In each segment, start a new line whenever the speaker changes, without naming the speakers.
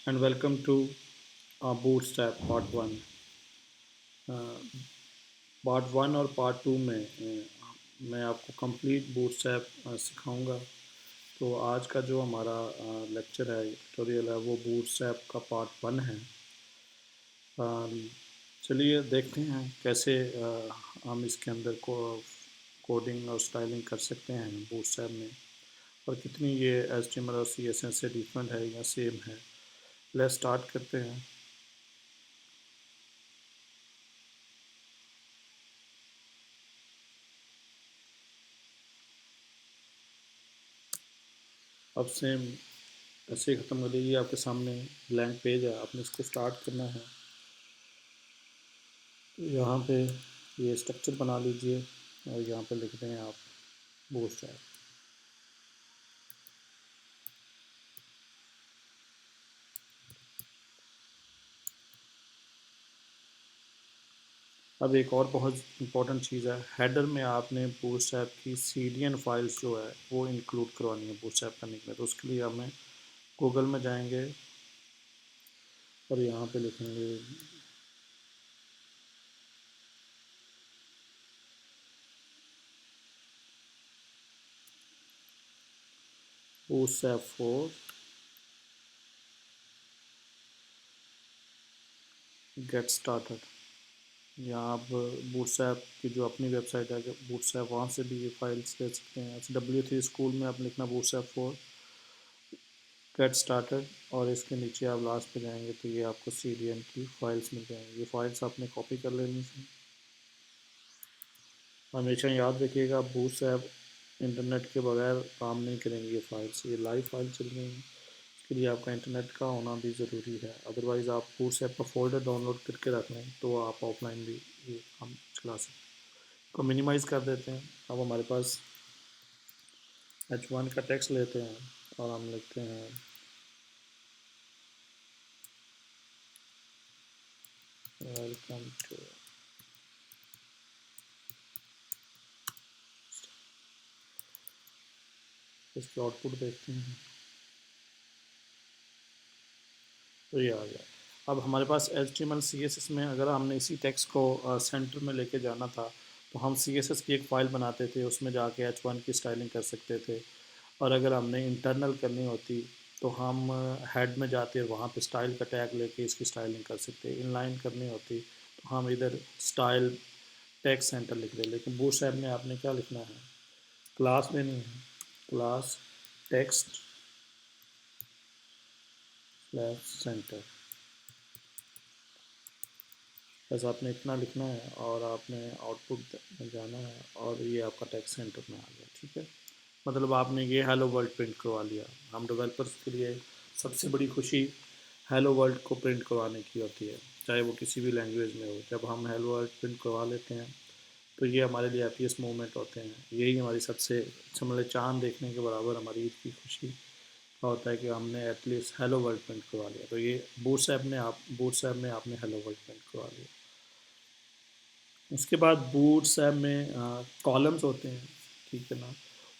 and welcome to Bootstrap Part 1. Part 1 और part 2 में मैं आपको कंप्लीट बूटस्ट्रैप सिखाऊंगा। तो आज का जो हमारा लेक्चर है, ट्यूटोरियल है, वो बूटस्ट्रैप का पार्ट 1 है। अ, चलिए देखते हैं कैसे हम इसके अंदर कोडिंग और स्टाइलिंग कर सकते हैं बूटस्ट्रैप में, और कितनी ये HTML और CSS से डिफरेंट है या सेम है। लेट्स स्टार्ट करते हैं। अब सेम ऐसे ही ख़त्म कर दीजिए। आपके सामने ब्लैंक पेज है, आपने इसको स्टार्ट करना है। तो यहाँ पे ये स्ट्रक्चर बना लीजिए और यहाँ पे लिख दें आप बूटस्ट्रैप। अब एक और बहुत इंपॉर्टेंट चीज़ है, हेडर में आपने बूटस्ट्रैप की CDN फाइल्स जो है वो इंक्लूड करवानी है बूटस्ट्रैप करने के लिए। तो उसके लिए हमें गूगल में जाएंगे और यहाँ पे लिखेंगे बूटस्ट्रैप फॉर गेट स्टार्टेड। यहाँ आप बूटस्ट्रैप की जो अपनी वेबसाइट है बूटस्ट्रैप, वहाँ से भी ये फाइल्स ले सकते हैं। W3 स्कूल में आप लिखना बूटस्ट्रैप फॉर गेट स्टार्टेड, और इसके नीचे आप लास्ट पे जाएंगे तो ये आपको CDN की फाइल्स मिल जाएंगी। ये फाइल्स आपने कॉपी कर लेनी है। हमेशा याद रखिएगा, बूटस्ट्रैप इंटरनेट के बगैर काम नहीं करेंगे। ये फाइल्स, ये लाइव फाइल चल रही हैं, इसके लिए आपका इंटरनेट का होना भी ज़रूरी है। अदरवाइज़ आप बूटस्ट्रैप का फोल्डर डाउनलोड करके रख लें तो आप ऑफलाइन भी ये काम चला सकते हैं। को मिनिमाइज़ कर देते हैं। अब हमारे पास H1 का टेक्स्ट लेते हैं और हम लिखते हैं वेलकम टू। इसकी आउटपुट देखते हैं तो ये आ गया। अब हमारे पास HTML CSS में अगर हमने इसी टेक्स्ट को सेंटर में लेके जाना था तो हम CSS की एक फ़ाइल बनाते थे, उसमें जाके H1 की स्टाइलिंग कर सकते थे। और अगर हमने इंटरनल करनी होती तो हम हेड में जाते और वहाँ पे स्टाइल का टैग लेके इसकी स्टाइलिंग कर सकते। इनलाइन करनी होती तो हम इधर स्टाइल टैग सेंटर लिख दें। लेकिन बूटस्ट्रैप में आपने क्या लिखना है, क्लास में नहीं है, क्लास टेक्स्ट स्लैश सेंटर, बस आपने इतना लिखना है और आपने आउटपुट में जाना है और ये आपका टेक्स्ट सेंटर में आ गया। ठीक है, मतलब आपने ये हेलो वर्ल्ड प्रिंट करवा लिया। हम डेवलपर्स के लिए सबसे बड़ी खुशी हेलो वर्ल्ड को प्रिंट करवाने की होती है, चाहे वो किसी भी लैंग्वेज में हो। जब हम हेलो वर्ल्ड प्रिंट करवा लेते हैं तो ये हमारे लिए हैप्पीएस्ट मोमेंट होते हैं। यही हमारी सबसे अच्छा, मतलब चाँद देखने के बराबर हमारी ईद की खुशी का होता है कि हमने एटलीस्ट हेलो वर्ल्ड प्रिंट करवा लिया। तो ये बूटस्ट्रैप में आपने हेलो वर्ल्ड प्रिंट करवा लिया। उसके बाद बूटस्ट्रैप में कॉलम्स होते हैं, ठीक है ना,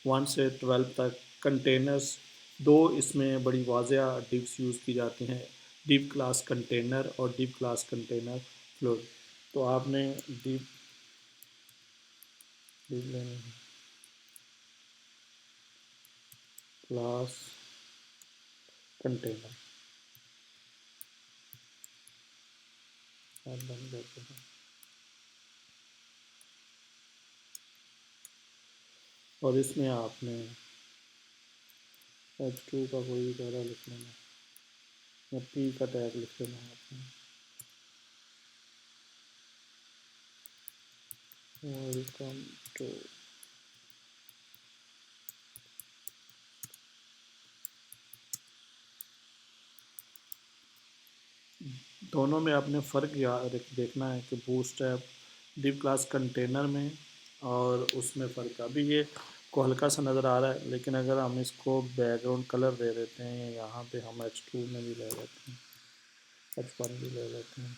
1 से 12 तक। कंटेनर्स, दो इसमें बड़ी वाज़ेह डिव्स यूज़ की जाती हैं, डिव क्लास कंटेनर और डिव क्लास कंटेनर फ्लोर। तो आपने डिव डिव लेनी है क्लास कंटेनर, बंद करते हैं। और इसमें आपने H2 का कोई भी पहला लिख लेना या P का टैग लिख लेना है आपने। Welcome to. दोनों में आपने फ़र्क देखना है कि बूटस्ट्रैप डिव क्लास कंटेनर में और उसमें फ़र्क। अभी ये को हल्का सा नज़र आ रहा है, लेकिन अगर हम इसको बैकग्राउंड कलर दे देते हैं, यहाँ पे हम H2 में भी ले लेते हैं, H1 भी ले लेते हैं,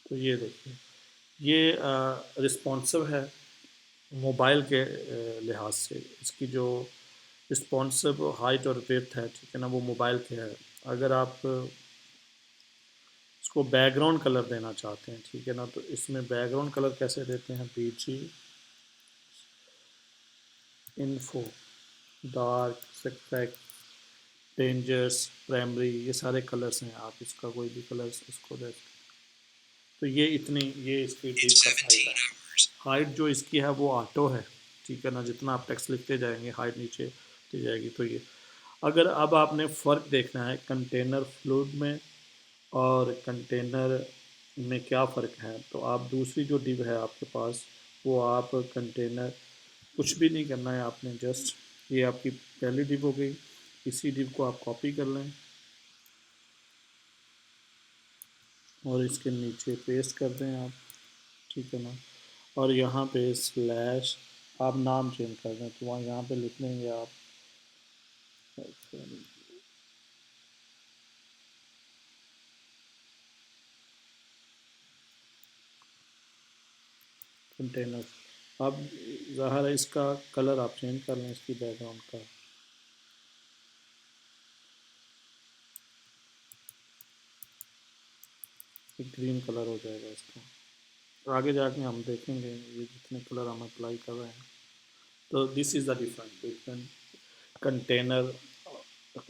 तो ये देखिए ये रिस्पॉन्सिव है मोबाइल के लिहाज से। इसकी जो रिस्पॉन्सिव हाइट और विड्थ है, ठीक है ना, वो मोबाइल के है। अगर आप इसको बैकग्राउंड कलर देना चाहते हैं, ठीक है ना, तो इसमें बैकग्राउंड कलर कैसे देते हैं, BG इन्फो, डार्क, सेक्टेक, डेंजर्स, प्राइमरी, ये सारे कलर्स हैं। आप इसका कोई भी कलर्स इसको दे। तो ये इतनी, ये इसकी डीप का हाइट है। हाइट जो इसकी है वो ऑटो है, ठीक है ना, जितना आप टेक्स्ट लिखते जाएंगे हाइट नीचे दी जाएगी। तो ये अगर अब आपने फ़र्क देखना है कंटेनर फ्लूइड में और कंटेनर में क्या फ़र्क है, तो आप दूसरी जो डिव है आपके पास, वो आप कंटेनर, कुछ भी नहीं करना है आपने, जस्ट ये आपकी पहली डिव हो गई। इसी डिव को आप कॉपी कर लें और इसके नीचे पेस्ट कर दें आप, ठीक है ना। और यहाँ पे स्लैश आप नाम चेंज कर दें, तो वहाँ यहाँ पे लिख लेंगे आप कंटेनर। अब ज़ाहिर है इसका कलर आप चेंज कर लें, इसकी बैकग्राउंड का। एक ग्रीन कलर हो जाएगा इसका। आगे जाके हम देखेंगे ये जितने कलर हम अप्लाई कर रहे हैं। तो this is the difference between container,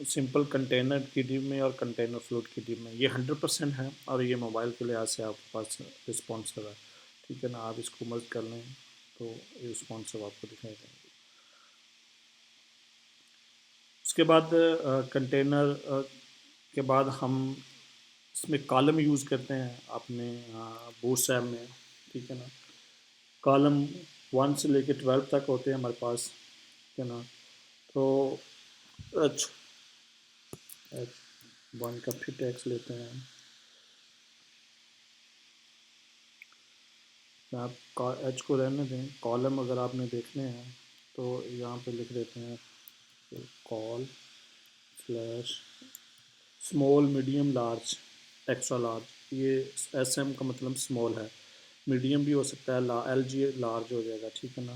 simple container की डिब में और कंटेनर फ्लोट की डिब में। ये 100% है और ये मोबाइल के लिहाज से आपके पास रिस्पॉन्सिव है, ठीक है ना। आप इसको मर्ज कर लें तो रिस्पॉन्सिव आपको दिखाई देंगे। उसके बाद कंटेनर के बाद हम इसमें कॉलम यूज़ करते हैं अपने बूटस्ट्रैप में, ठीक है ना। कॉलम 1 से लेकर 12 तक होते हैं हमारे पास, ठीक है ना। तो एच एच 1 का फिर टैक्स लेते हैं आप, एच को रहने दें। कॉलम अगर आपने देखने हैं तो यहाँ पे लिख देते हैं call slash small medium large extra large. ये SM का मतलब स्मॉल है, मीडियम भी हो सकता है, LG लार्ज हो जाएगा, ठीक है ना।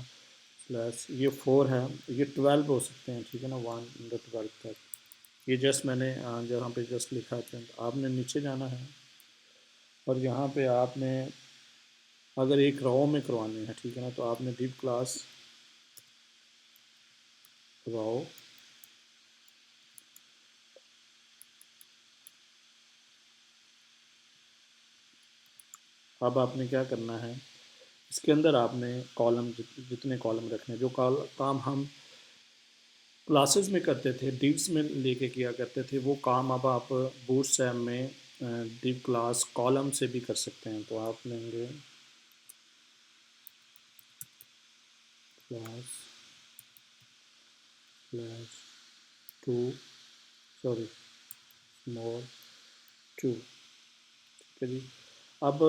प्लस ये 4 है, ये 12 हो सकते हैं, ठीक है ना, 1 से 12 तक। ये जस्ट मैंने जहाँ पे जस्ट लिखा है, आपने नीचे जाना है और यहाँ पे आपने अगर एक रो में करवाने हैं, ठीक है ना, तो आपने डिव क्लास रो, अब आपने क्या करना है, इसके अंदर आपने कॉलम जितने कॉलम रखने, जो काम हम क्लासेस में करते थे, डिव्स में लेके किया करते थे, वो काम अब आप बूटस्ट्रैप में डिव क्लास कॉलम से भी कर सकते हैं। तो आप लेंगे क्लास स्लैश 2, सॉरी स्मॉल 2, ठीक है जी। अब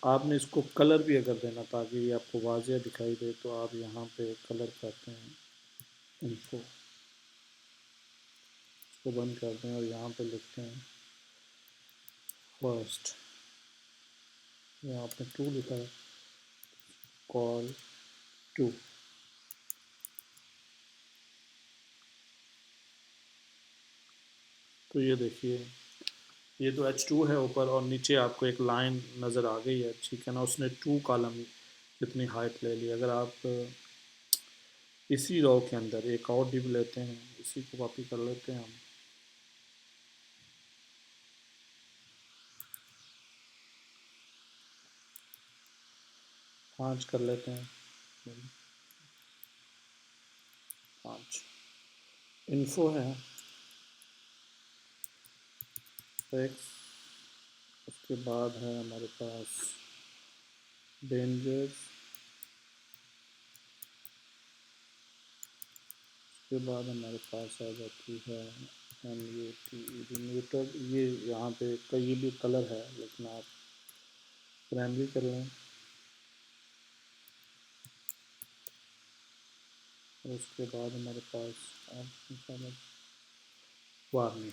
आपने इसको कलर भी अगर देना ताकि ये आपको वाज़िया दिखाई दे, तो आप यहाँ पे कलर करते हैं इनको, इसको बंद करते हैं और यहाँ पे लिखते हैं फर्स्ट, यहाँ पे 2 लिखा है, कॉल 2। तो ये देखिए, ये तो H2 है ऊपर और नीचे आपको एक लाइन नज़र आ गई है, ठीक है ना। उसने 2 कॉलम जितनी हाइट ले ली। अगर आप इसी रो के अंदर एक और डिव लेते हैं, इसी को कॉपी कर लेते हैं हम, 5 कर लेते हैं, 5 इन्फो है एक्स। उसके बाद है हमारे पास डेंजर्स, उसके बाद हमारे पास आ जाती है म्यूटर। ये यहाँ पे कई भी कलर है, लेकिन आप प्राइमरी कर लें। और उसके बाद हमारे पास वार्निंग।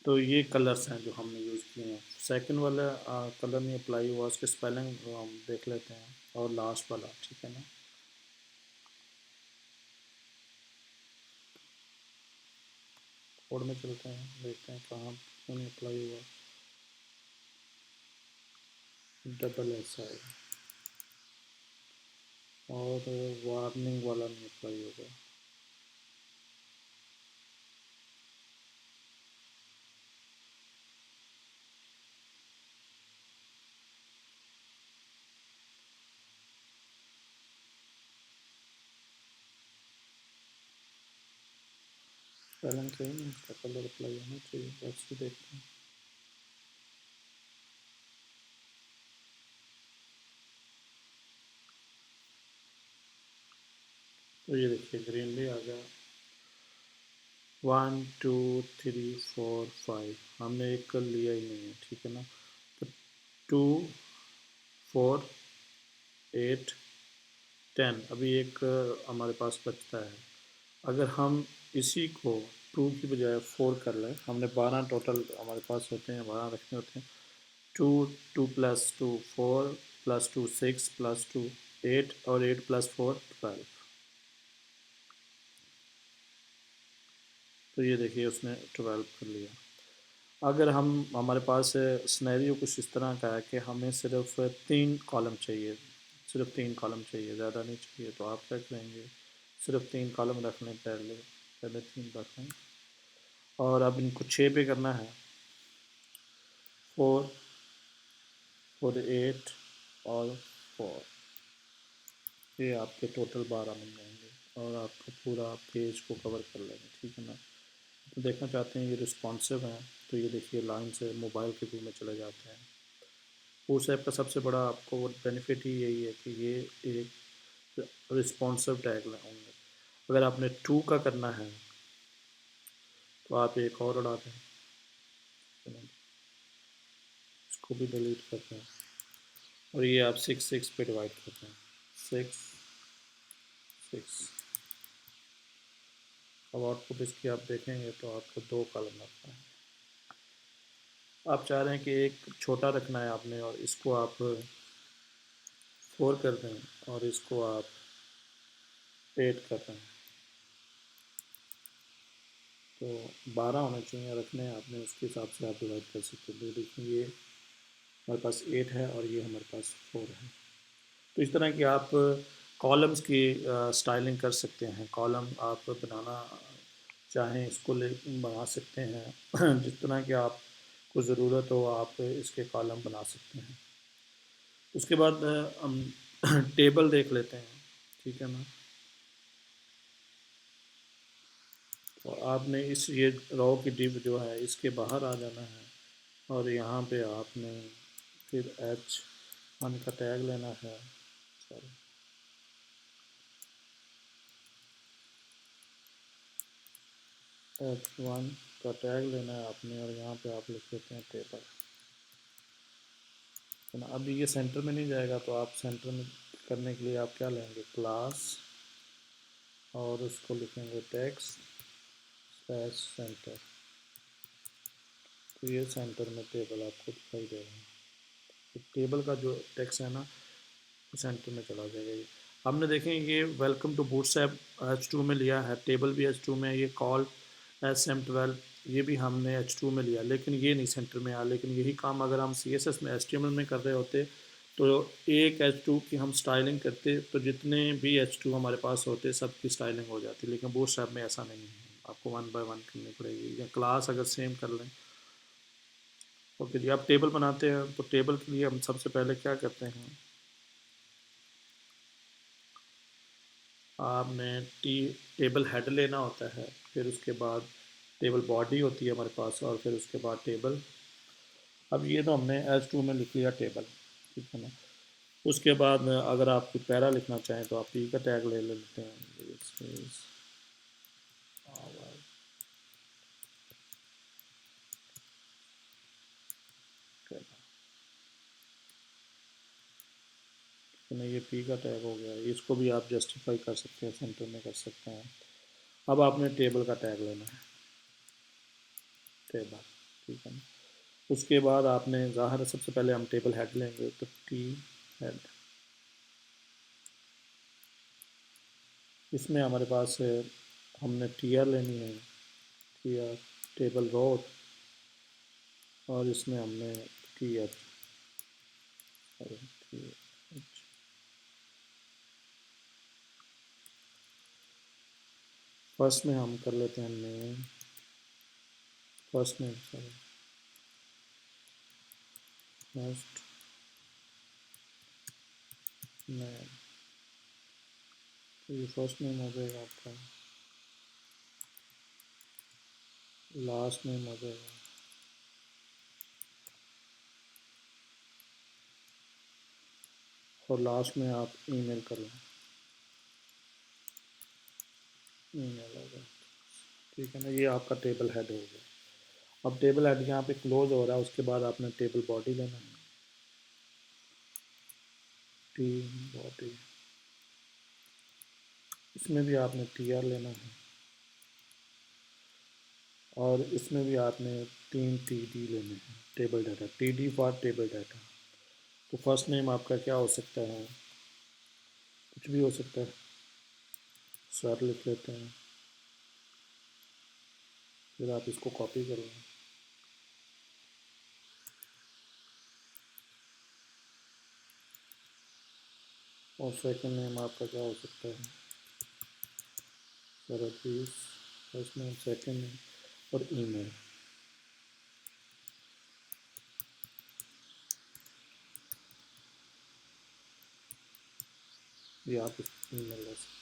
तो ये कलर्स हैं जो हमने यूज़ किए हैं। सेकंड वाला कलर नहीं अप्लाई हुआ, उसके स्पेलिंग हम देख लेते हैं, और लास्ट वाला, ठीक है ना। कोड में चलते हैं, देखते हैं कहाँ क्यों नहीं अप्लाई हुआ। डबल एस आई, और वार्निंग वाला नहीं अप्लाई होगा। स्पेलिंग सही नहीं, इसका कलर अप्लाई होना चाहिए, बस देखते हैं। तो ये देखिए ग्रीनली आ गया। 1 2 3 4 5, हमने एक कर लिया ही नहीं है, ठीक है ना। तो 2 4 8 10, अभी एक हमारे पास बचता है। अगर हम इसी को 2 की बजाय 4 कर लें, हमने 12 टोटल हमारे पास होते हैं, 12 रखने होते हैं। 2 2 प्लस 2 4 प्लस 2 6 प्लस 2 8, और 8 प्लस 4 12। तो ये देखिए उसने 12 कर लिया। अगर हम हमारे पास स्नैरियो कुछ इस तरह का है कि हमें सिर्फ 3 कॉलम चाहिए, सिर्फ 3 कॉलम चाहिए, ज़्यादा नहीं चाहिए, तो आप क्या करेंगे, सिर्फ 3 कॉलम रख लें, पहले पहले 3 रख लें, और अब इनको 6 पे करना है। 4 4 8 और 4, ये आपके टोटल 12 बन जाएंगे, और आपका पूरा पेज को कवर कर लेंगे, ठीक है ना। तो देखना चाहते हैं ये रिस्पॉन्सिव हैं, तो ये देखिए लाइन से मोबाइल के व्यू में चले जाते हैं। उस ऐप का सबसे बड़ा आपको बेनिफिट ही यही है कि ये एक रिस्पॉन्सिव टैग होंगे। अगर आपने 2 का करना है तो आप एक और उड़ा दें, इसको भी डिलीट करते हैं, और ये आप 6 6 पे डिवाइड करते हैं, 6 6। अब आउटपुट इसकी आप देखेंगे तो आपको 2 कॉलम आता है। आप चाह रहे हैं कि एक छोटा रखना है आपने, और इसको आप 4 कर दें, और इसको आप 8 कर दें, तो 12 होने चाहिए रखने हैं आपने, उसके हिसाब से आप डिवाइड कर सकते हैं। देखिए ये हमारे पास 8 है, और ये हमारे पास 4 है। तो इस तरह की आप कॉलम्स की स्टाइलिंग कर सकते हैं। कॉलम आप बनाना चाहें इसको ले बना सकते हैं जिस तरह की आपको ज़रूरत हो आप इसके कॉलम बना सकते हैं। उसके बाद हम टेबल देख लेते हैं, ठीक है ना। तो आपने इस ये रो की डिव जो है इसके बाहर आ जाना है, और यहाँ पे आपने फिर H1 का टैग लेना है, सॉरी H1 का टैग लेना है आपने, और यहाँ पे आप लिख देते हैं टेबल, है ना। अभी ये सेंटर में नहीं जाएगा, तो आप सेंटर में करने के लिए आप क्या लेंगे, क्लास, और उसको लिखेंगे टेक्स्ट स्लैश सेंटर, तो ये सेंटर में टेबल आपको दिखाई दे रहा है। तो टेबल का जो टेक्स्ट है ना सेंटर में चला जाएगा। ये हमने देखें ये वेलकम टू बूटस्ट्रैप H2 में लिया है, टेबल भी H2 में, ये कॉल SM12 ये भी हमने H2 में लिया, लेकिन ये नहीं सेंटर में आया। लेकिन यही काम अगर हम CSS में HTML में कर रहे होते तो एक H2 की हम स्टाइलिंग करते तो जितने भी H2 हमारे पास होते सबकी स्टाइलिंग हो जाती, लेकिन बूटस्ट्रैप में ऐसा नहीं है, आपको 1 बाय 1 करनी पड़ेगी, या क्लास अगर सेम कर लें। ओके जी, आप टेबल बनाते हैं तो टेबल के लिए हम सबसे पहले क्या करते हैं, आपने टेबल हेड लेना होता है, फिर उसके बाद टेबल बॉडी होती है हमारे पास, और फिर उसके बाद टेबल। अब ये तो हमने H2 में लिख लिया टेबल, ठीक है ना। उसके बाद अगर आप कोई पैरा लिखना चाहें तो आप P का टैग ले लेते हैं, ये P का टैग हो गया, इसको भी आप जस्टिफाई कर सकते हैं, सेंटर में कर सकते हैं। अब आपने टेबल का टैग लेना है, टेबल, ठीक है ना। उसके बाद आपने ज़ाहिर है सबसे पहले हम टेबल हेड लेंगे, तो टी हेड, इसमें हमारे पास हमने टी आर लेनी है, टी आर टेबल रो, और इसमें हमने टी एच, फर्स्ट में हम कर लेते हैं name, first name sorry, first name, तो ये फर्स्ट नेम हो जाएगा आपका, लास्ट नेम हो जाएगा, और लास्ट में आप ईमेल कर लें, ईमेल होगा, ठीक है ना। ये आपका टेबल हेड हो गया। अब टेबल हेड यहाँ पे क्लोज हो रहा है, उसके बाद आपने टेबल बॉडी लेना है, टी बॉडी, इसमें भी आपने टी आर लेना है, और इसमें भी आपने 3 टी डी लेने हैं, table data, T D for table data. तो फर्स्ट नेम आपका क्या हो सकता है, कुछ भी हो सकता है, सर लिख लेते हैं, फिर आप इसको कॉपी कर लें, और सेकंड नेम आपका क्या हो सकता है, सरफीस, फर्स्ट नेम सेकंड नेम, और ईमेल, ये आप इस ईमेल ले सकते हैं।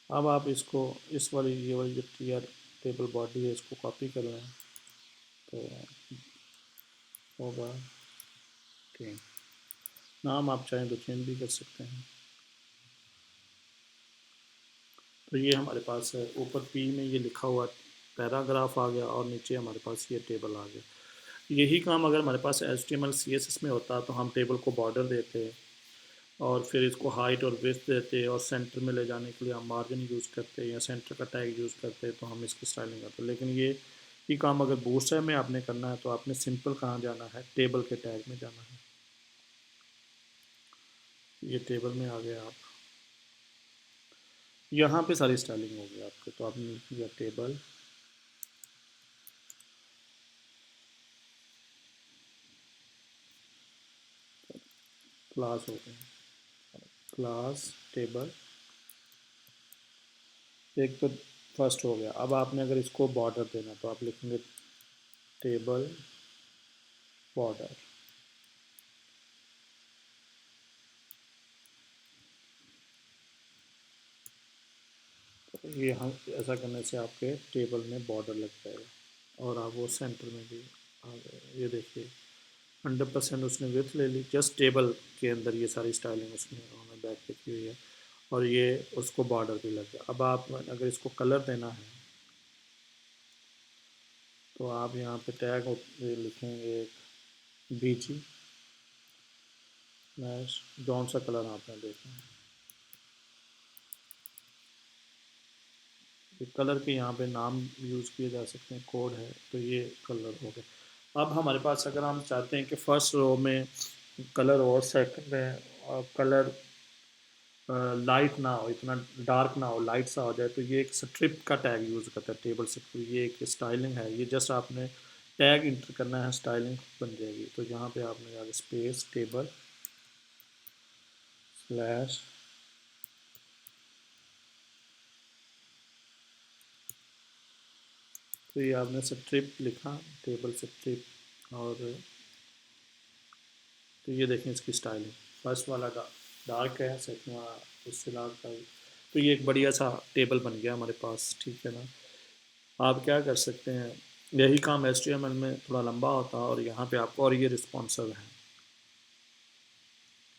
अब आप इसको इस वाली ये वाली जो टी आर टेबल बॉडी है इसको कॉपी कर लें, तो होगा टीम, नाम आप चाहें तो चेंज भी कर सकते हैं। तो ये हमारे पास है, ऊपर पी में ये लिखा हुआ पैराग्राफ आ गया, और नीचे हमारे पास ये टेबल आ गया। यही काम अगर हमारे पास HTML CSS में होता तो हम टेबल को बॉर्डर देते, और फिर इसको हाइट और विड्थ देते, और सेंटर में ले जाने के लिए हम मार्जिन यूज़ करते या सेंटर का टैग यूज़ करते, तो हम इसकी स्टाइलिंग करते। लेकिन ये काम अगर बूटस्ट्रैप में आपने करना है तो आपने सिंपल कहाँ जाना है, टेबल के टैग में जाना है। ये टेबल में आ गए आप, यहाँ पे सारी स्टाइलिंग हो गई आपके, तो आपने किया टेबल, क्लास हो गए, क्लास टेबल, एक तो फर्स्ट हो गया। अब आपने अगर इसको बॉर्डर देना तो आप लिखेंगे टेबल बॉर्डर, तो ये हम ऐसा करने से आपके टेबल में बॉर्डर लग जाएगा, और आप वो सेंटर में भी आ गए। ये देखिए 100% उसने विड्थ ले ली, जस्ट टेबल के अंदर ये सारी स्टाइलिंग उसने हमें बैक पे की हुई है, और ये उसको बॉर्डर भी लग गया। अब आप अगर इसको कलर देना है तो आप यहाँ पे टैग लिखेंगे BG मैश, जौन सा कलर आपने देखना है, कलर के यहाँ पे नाम यूज़ किए जा सकते हैं, कोड है, तो ये कलर हो गए। अब हमारे पास अगर हम चाहते हैं कि फर्स्ट रो में कलर और सेकंड में कलर लाइट ना हो, इतना डार्क ना हो, लाइट सा हो जाए, तो ये एक स्ट्रिप का टैग यूज़ करता है टेबल से। तो ये एक स्टाइलिंग है, ये जस्ट आपने टैग इंटर करना है, स्टाइलिंग बन जाएगी। तो यहाँ पे आपने जाकर स्पेस टेबल स्लैश, तो ये आपने स्ट्रिप लिखा, टेबल स्ट्रिप, और तो ये देखें इसकी स्टाइलिंग, फर्स्ट वाला डार्क है, सेकंड वाला उससे डार्क है, तो ये एक बढ़िया सा टेबल बन गया हमारे पास, ठीक है ना। आप क्या कर सकते हैं, यही काम HTML में थोड़ा लंबा होता है, और यहाँ पे आपको, और ये रिस्पॉन्सिव है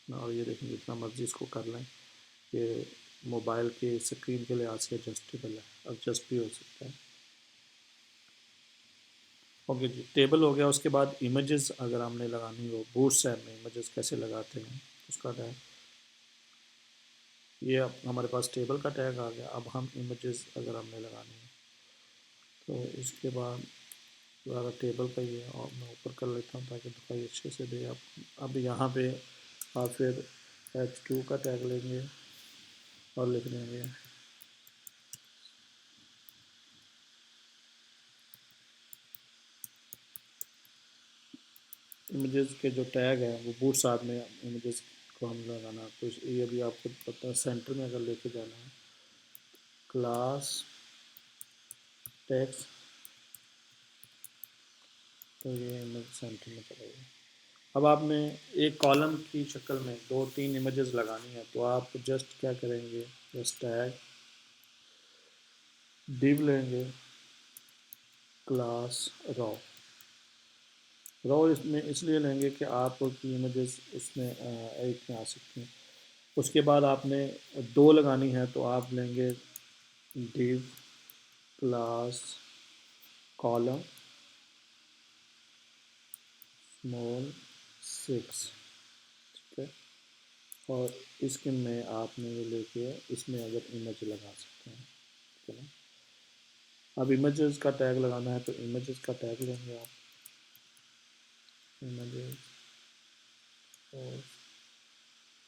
ना, और ये देखें जितना मर्जी इसको कर लें, ये मोबाइल के स्क्रीन के लिहाज से एडजस्टेबल है, एडजस्ट भी हो सकता है। ओके जी, टेबल हो गया। उसके बाद इमेजेस अगर हमने लगानी हो, बूटस्ट्रैप में इमेजेस कैसे लगाते हैं उसका क्या है, ये अब हमारे पास टेबल का टैग आ गया। अब हम इमेजेस अगर हमने लगानी है तो इसके बाद ज़्यादा टेबल का ही है और मैं ऊपर कर लेता हूँ ताकि दिखाई अच्छे से दे। अब यहाँ पे आप फिर H2 का टैग लेंगे और लिख देंगे इमेजेस के जो टैग है वो बूट साथ में इमेजेस को हम लगाना। तो ये भी आपको पता है, सेंटर में अगर लेके जाना है क्लास टेक्स्ट तो ये इमेज सेंटर में चलेगा। अब आपने एक कॉलम की शक्ल में 2-3 इमेजेस लगानी है तो आप जस्ट क्या करेंगे, जस्ट टैग div लेंगे क्लास रॉ। रॉ इसमें इसलिए लेंगे कि आपकी इमेजेस इसमें एक में आ सकती हैं। उसके बाद आपने 2 लगानी है तो आप लेंगे div क्लास कॉलम स्मॉल 6, ठीक है। और इसके में आपने ये लेके इसमें अगर इमेज लगा सकते हैं, ठीक है ना। अब इमेजेस का टैग लगाना है तो इमेजेस का टैग लेंगे आप, इमेजेस, और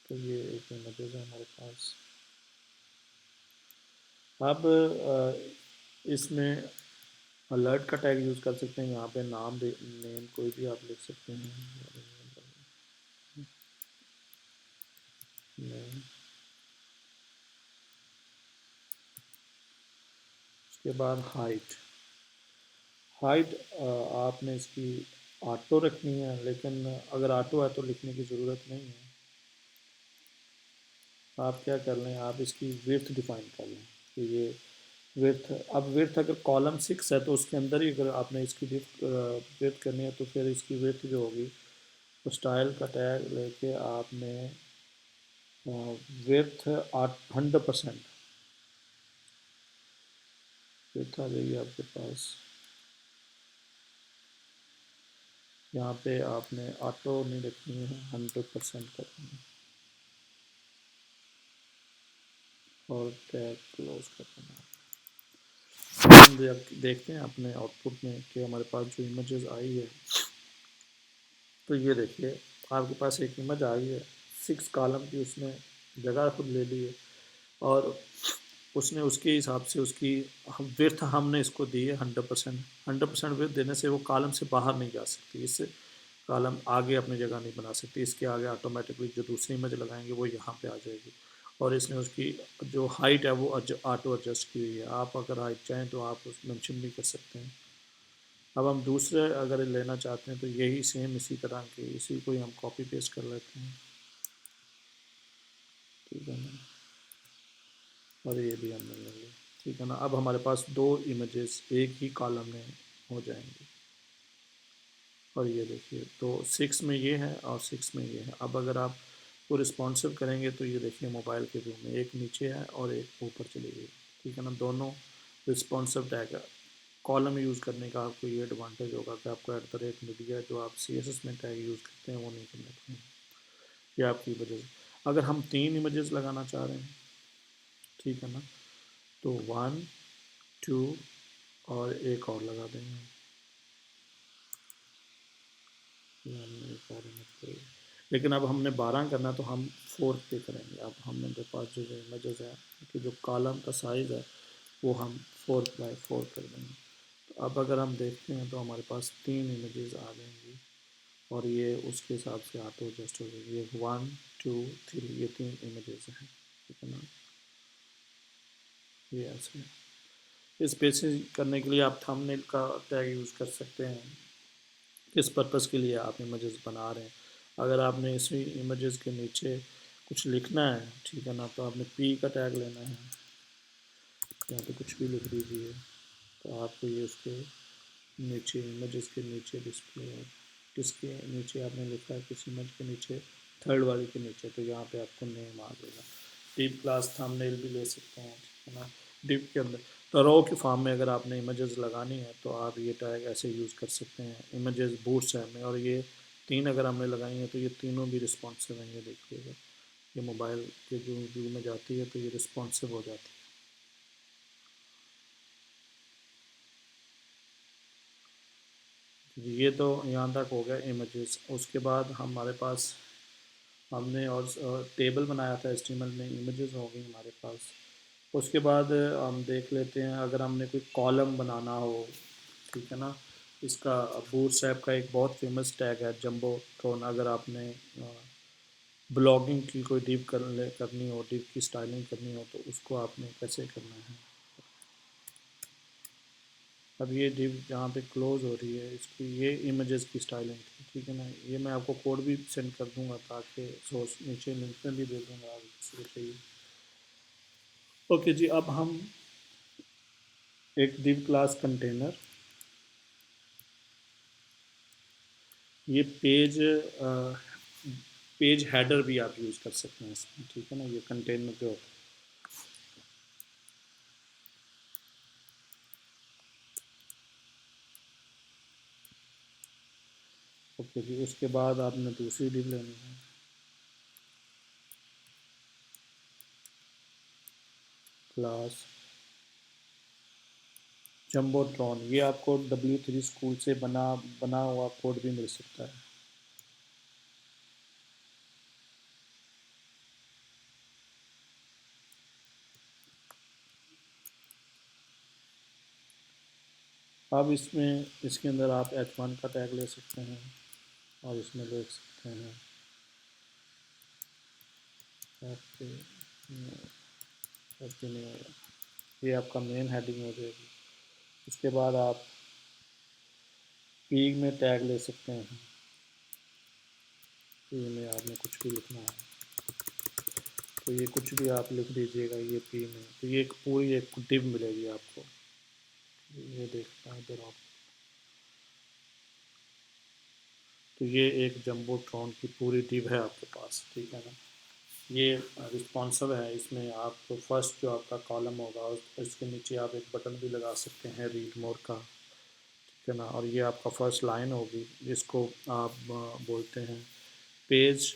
तो ये एक इमेजेस है हमारे पास। अब इसमें अलर्ट का टैग यूज़ कर सकते हैं। यहाँ पे नेम कोई भी आप लिख सकते हैं, नेम। उसके बाद हाइट। हाइट आपने इसकी ऑटो रखनी है, लेकिन अगर ऑटो है तो लिखने की ज़रूरत नहीं है। आप क्या कर लें, आप इसकी विड्थ डिफाइन कर लें कि ये विड्थ। अब विड्थ अगर कॉलम 6 है तो उसके अंदर ही अगर आपने इसकी विड्थ करनी है तो फिर इसकी विड्थ जो होगी तो स्टाइल का टैग लेके आपने विड्थ 100% विड्थ आ जाएगी आपके पास। यहाँ पे आपने ऑटो नहीं रखनी है, 100% करनी है और टैग क्लोज कर देना। हम देखते हैं अपने आउटपुट में कि हमारे पास जो इमेजेस आई है तो ये देखिए आपके पास एक इमेज आई है 6 कॉलम की, उसने जगह खुद ले ली है और उसने उसके हिसाब से उसकी विड्थ हमने इसको दी है 100%। 100% विड्थ देने से वो कॉलम से बाहर नहीं जा सकती, इससे कॉलम आगे अपनी जगह नहीं बना सकती। इसके आगे ऑटोमेटिकली जो दूसरी इमेज लगाएंगे वो यहाँ पे आ जाएगी। और इसने उसकी जो हाइट है वो ऑटो एडजस्ट की हुई है। आप अगर हाइट चाहें तो आप उस मेंशन भी कर सकते हैं। अब हम दूसरे अगर लेना चाहते हैं तो यही सेम इसी तरह के इसी को ही हम कॉपी पेस्ट कर लेते हैं, ठीक है ना। और ये भी हमने ले लिया, ठीक है ना। अब हमारे पास 2 इमेजेस एक ही कॉलम में हो जाएंगी। और ये देखिए तो 6 में ये है और 6 में ये है। अब अगर आप को रिस्पॉन्सिव करेंगे तो ये देखिए मोबाइल के व्यू में एक नीचे है और एक ऊपर चली गई, ठीक है ना। दोनों रिस्पॉन्सिव टैग है। कॉलम यूज़ करने का आपको ये एडवांटेज होगा कि आपको @ मिल गया, जो आप CSS में टैग यूज़ करते हैं वो नहीं करने पड़ेंगे। ये आपकी वजह से अगर हम 3 इमेजेस लगाना चाह रहे हैं, ठीक है ना, तो 1 2 और एक और लगा देंगे। ये हमने एक और इमेज, लेकिन अब हमने 12 करना तो हम 4 पे करेंगे। अब हमारे पास जो इमेजेस है कि जो कॉलम का साइज़ है वो हम 4x4 कर देंगे। तो अब अगर हम देखते हैं तो हमारे पास 3 इमेजेस आ जाएंगी और ये उसके हिसाब से ऑटो एडजस्ट हो जाएगी। ये 1 2 3 ये 3 इमेजेस हैं, ठीक है ना। ये ऐसे इस बेसिस करने के लिए आप थंबनेल का टैग यूज़ कर सकते हैं। किस पर्पज़ के लिए आप इमेजेस बना रहे हैं। अगर आपने इसी इमेजेस के नीचे कुछ लिखना है, ठीक है ना, तो आपने P का टैग लेना है, यहाँ पे कुछ भी लिख दीजिए। तो आपको ये उसके नीचे इमेजेस के नीचे डिस्प्ले है, किसके नीचे आपने लिखा है किस इमेज के नीचे, थर्ड वाले के नीचे, तो यहाँ पे आपको नेम आ जाएगा। डिव क्लास थंबनेल भी ले सकते हैं, ठीक है ना। डिव के अंदर तो रो के फॉर्म में अगर आपने इमेजेस लगानी है तो आप ये टैग ऐसे यूज़ कर सकते हैं। इमेजेस बूट्स है में और ये 3 अगर हमने लगाई हैं तो ये तीनों भी रिस्पॉन्सिव हैं, ये देखिएगा। ये मोबाइल के जो व्यू में जाती है तो ये रिस्पॉन्सिव हो जाती है। ये तो यहाँ तक हो गया इमेजेस। उसके बाद हमारे पास हमने और टेबल बनाया था HTML में, इमेजेस हो गई हमारे पास। उसके बाद हम देख लेते हैं अगर हमने कोई कॉलम बनाना हो, ठीक है ना। इसका बूटस्ट्रैप का एक बहुत फेमस टैग है जंबो ट्रोन। अगर आपने ब्लॉगिंग की कोई करनी हो, डिप की स्टाइलिंग करनी हो तो उसको आपने कैसे करना है। अब ये डिप जहाँ पे क्लोज हो रही है इसकी, ये इमेजेस की स्टाइलिंग थी, ठीक है ना। ये मैं आपको कोड भी सेंड कर दूंगा ताकि सोर्स नीचे लिंक में भी दे दूंगा अगर किसी को चाहिए। ओके जी, अब हम एक div क्लास कंटेनर, ये पेज हेडर भी आप यूज़ कर सकते हैं इसमें, ठीक है ना। ये कंटेनर जो ओके जी, उसके बाद आपने दूसरी div लेनी है, क्लास जम्बोट्रॉन। ये आपको W3 स्कूल से बना बना हुआ कोड भी मिल सकता है। अब इसमें इसके अंदर आप H1 का टैग ले सकते हैं और इसमें ले सकते हैं ओके, ओके नहीं होगा। ये आपका मेन हेडिंग हो जाएगी। उसके बाद आप पी में टैग ले सकते हैं। पी में आपने कुछ भी लिखना है तो ये कुछ भी आप लिख दीजिएगा ये पी में, तो ये एक पूरी एक डिव मिलेगी आपको। ये देखना है इधर आप, तो ये एक जंबो ट्रॉन की पूरी डिव है आपके पास, ठीक है ना। ये रिस्पॉन्सिव है। इसमें आप फर्स्ट जो आपका कॉलम होगा इसके नीचे आप एक बटन भी लगा सकते हैं रीड मोर का, ठीक है ना। और ये आपका फर्स्ट लाइन होगी जिसको आप बोलते हैं पेज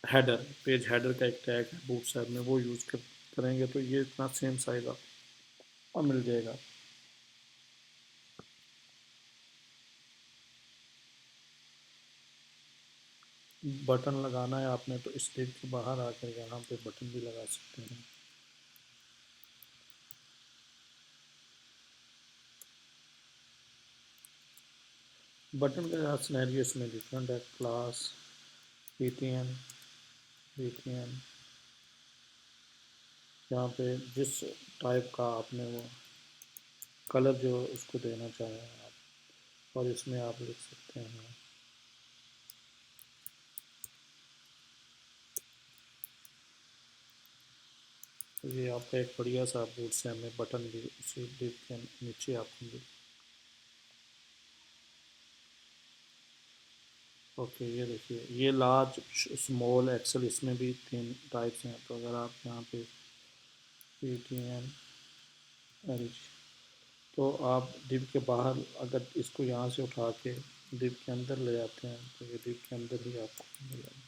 हेडर। पेज हेडर का एक टैग है बूटस्ट्रैप में, वो यूज़ करेंगे तो ये इतना सेम साइज आपको मिल जाएगा। बटन लगाना है आपने तो इस डिव के बाहर आकर यहाँ पे बटन भी लगा सकते हैं। बटन का सिनेरियो इसमें डिफरेंट है। क्लास ptn ptn, यहाँ पे जिस टाइप का आपने वो कलर जो उसको देना चाहें आप, और इसमें आप लिख सकते हैं। तो ये आपका एक बढ़िया सा बूटस्ट्रैप में बटन भी उसी डिव के नीचे आपको मिल। ओके, ये देखिए ये लार्ज स्मॉल एक्सेल, इसमें भी 3 टाइप्स हैं। तो अगर आप यहाँ पे ptn एल, तो आप डिव के बाहर अगर इसको यहाँ से उठा के डिव के अंदर ले जाते हैं तो ये डिव के अंदर ही आपको मिलेगा।